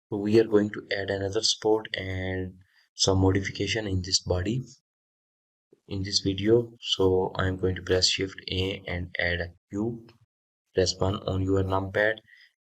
So we are going to add another sport and some modification in this body in this video. So I'm going to press Shift A and add a cube. Press 1 on your numpad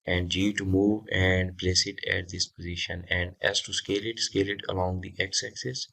and G to move and place it at this position, and S to scale it along the x-axis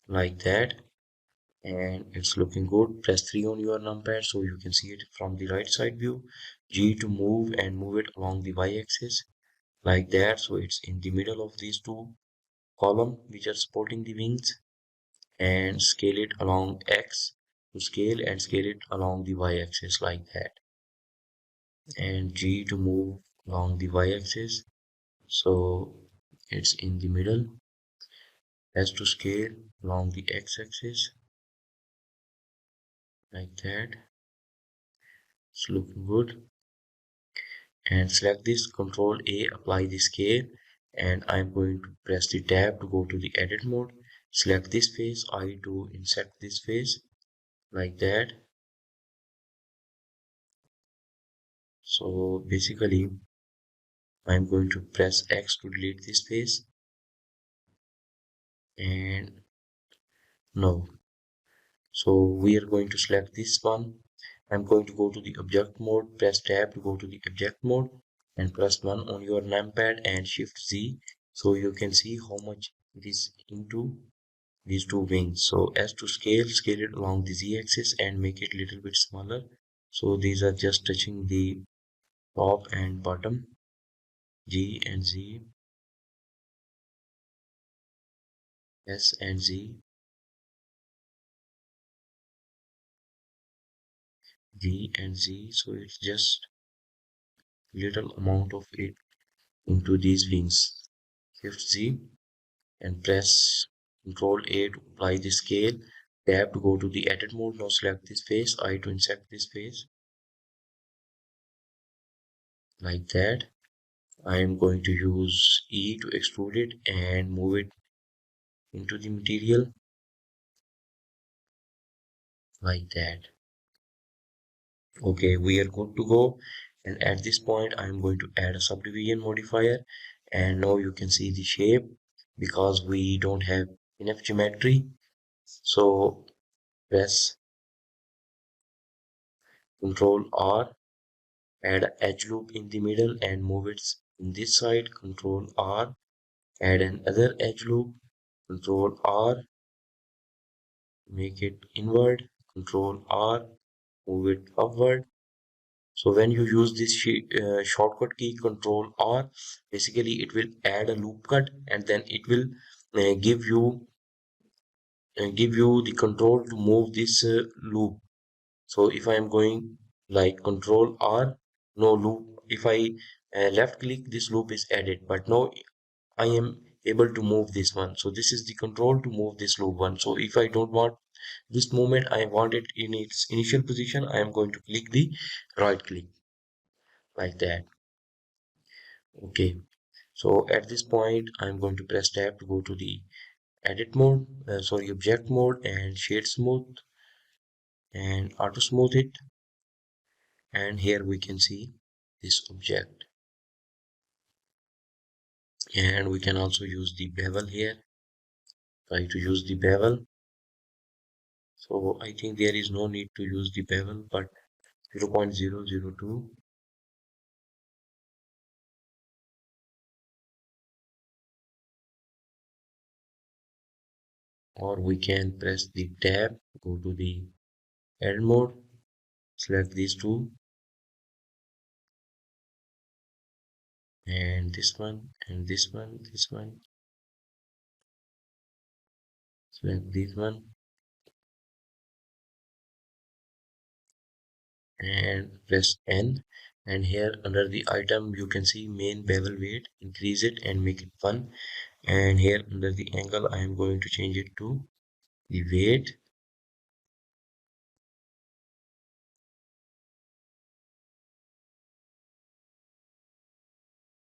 like that, and it's looking good. Press 3 on your numpad so you can see it from the right side view. G to move and move it along the y-axis like that, so it's in the middle of these two columns which are supporting the wings, and scale it along X to scale and scale it along the y-axis like that, and G to move along the y-axis so it's in the middle. S to scale along the x-axis like that, it's looking good. And select this, Control A, apply the scale, and I'm going to press the tab to go to the edit mode. Select this face, I to insert this face like that. So basically I'm going to press X to delete this face, and no. So we are going to select this one. I'm going to go to the object mode, press tab to go to the object mode, and press 1 on your numpad and Shift Z so you can see how much it is into these two wings. So as to scale, scale it along the Z axis and make it a little bit smaller. So these are just touching the top and bottom, G and Z, S and Z, G and Z. So it's just little amount of it into these wings. Shift Z and press Ctrl A to apply the scale. Tab to go to the edit mode. Now select this face, I to insert this face like that. I am going to use E to extrude it and move it into the material like that. Okay, we are good to go, and at this point I am going to add a subdivision modifier, and now you can see the shape because we don't have enough geometry. So press Ctrl R, add an edge loop in the middle and move it in this side. Ctrl R, add another edge loop. Ctrl R, make it inward. Ctrl R, move it upward. So when you use this shortcut key Control R, basically it will add a loop cut, and then it will give you the control to move this loop. So if I am going like Control R, no loop. If I left click, this loop is added, but now I am able to move this one. So this is the control to move this loop one. So if I don't want this movement, I want it in its initial position, I am going to click the right click like that. Okay, so at this point I'm going to press tab to go to the edit mode, object mode, and shade smooth and auto smooth it, and here we can see this object, and we can also use the bevel here. Try to use the bevel. So I think there is no need to use the bevel, but 0.002, or we can press the tab, go to the edit mode, select these two, and this one, and this one, this one, select this one, and press N, and here under the item you can see main bevel weight, increase it and make it 1, and here under the angle I am going to change it to the weight,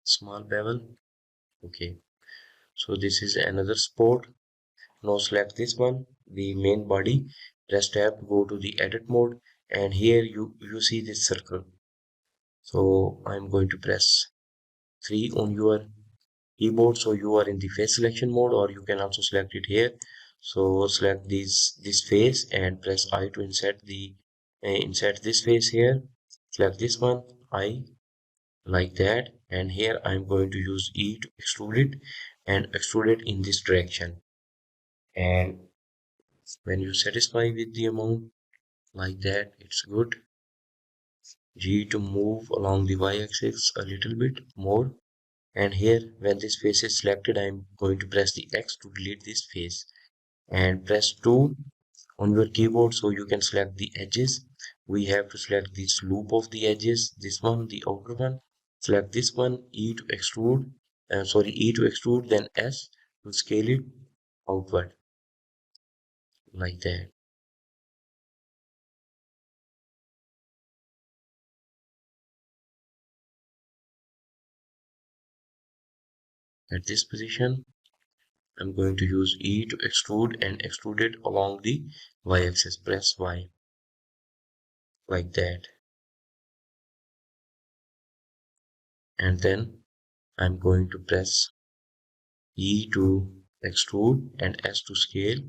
small bevel. Okay, so this is another sport. Now select this one, the main body, press tab to go to the edit mode, and here you see this circle. So I'm going to press 3 on your keyboard, so you are in the face selection mode, or you can also select it here. So select this face and press I to insert this face here. Select this one, I, like that, and here I'm going to use E to extrude it and extrude it in this direction. And when you satisfy with the amount like that, it's good. G to move along the y-axis a little bit more. And here, when this face is selected, I'm going to press the X to delete this face, and press 2 on your keyboard so you can select the edges. We have to select this loop of the edges, this one, the outer one. Select this one, E to extrude, then S to scale it outward, like that. At this position, I'm going to use E to extrude and extrude it along the y-axis. Press Y, like that. And then I'm going to press E to extrude and S to scale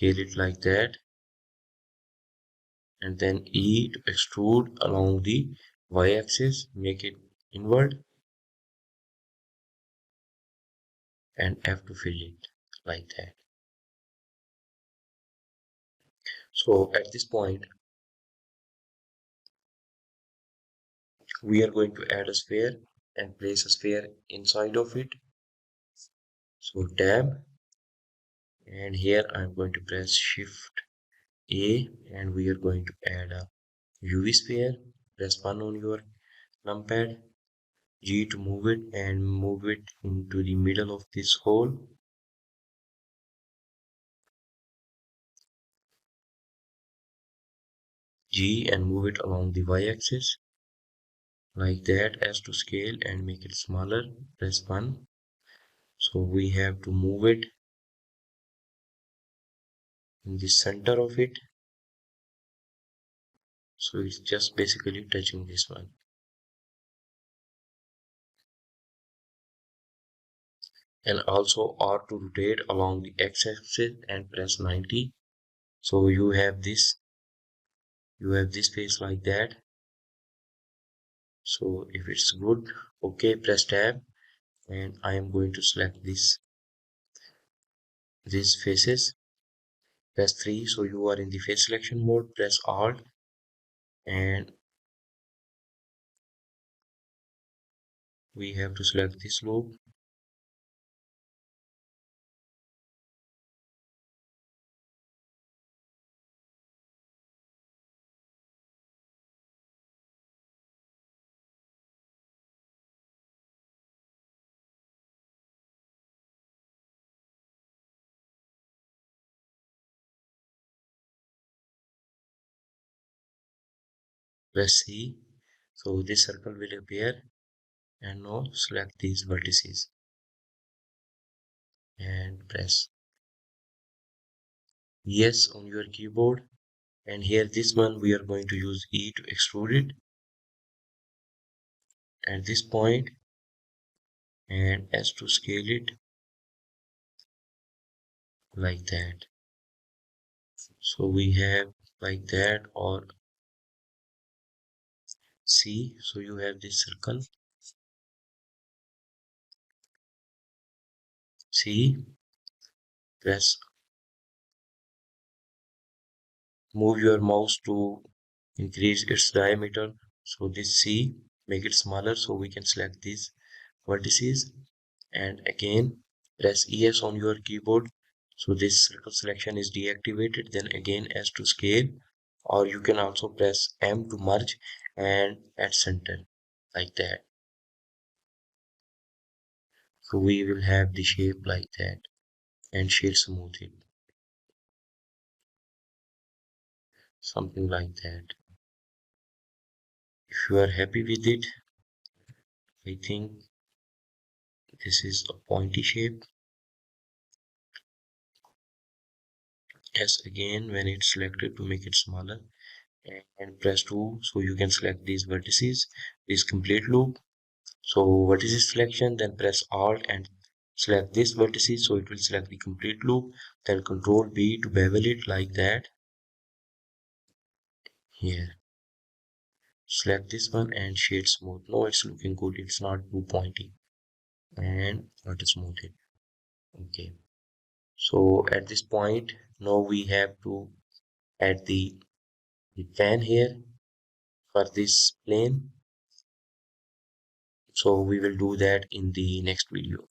it like that, and then E to extrude along the y-axis, make it inward, and F to fill it, like that. So at this point, we are going to add a sphere and place a sphere inside of it. So tab, and here I'm going to press Shift A, and we are going to add a UV sphere. Press 1 on your numpad, G to move it, and move it into the middle of this hole. G and move it along the y-axis, like that. S to scale and make it smaller. Press 1. So we have to move it in the center of it. So it's just basically touching this one. And also R to rotate along the x-axis and press 90. So you have this face like that. So if it's good, okay, press tab, and I am going to select these faces. Press 3, so you are in the face selection mode. Press Alt, and we have to select this loop. Press C, so this circle will appear, and now select these vertices and press yes on your keyboard. And here, this one, we are going to use E to extrude it at this point, and S to scale it, like that. So we have like that, or C, so you have this circle C. Press, move your mouse to increase its diameter. So this C, make it smaller so we can select these vertices, and again press ES on your keyboard. So this circle selection is deactivated. Then again S to scale, or you can also press M to merge and at center, like that. So we will have the shape like that, and shade smooth it, something like that. If you are happy with it, I think this is a pointy shape. S again when it's selected to make it smaller, and press 2 so you can select these vertices, this complete loop. So what is this selection? Then press Alt and select this vertices, so it will select the complete loop. Then Control B to bevel it like that. Here, select this one and shade smooth. No, it's looking good. It's not too pointy. And not smooth it. Okay. So at this point, now we have to add the fan here for this plane. So we will do that in the next video.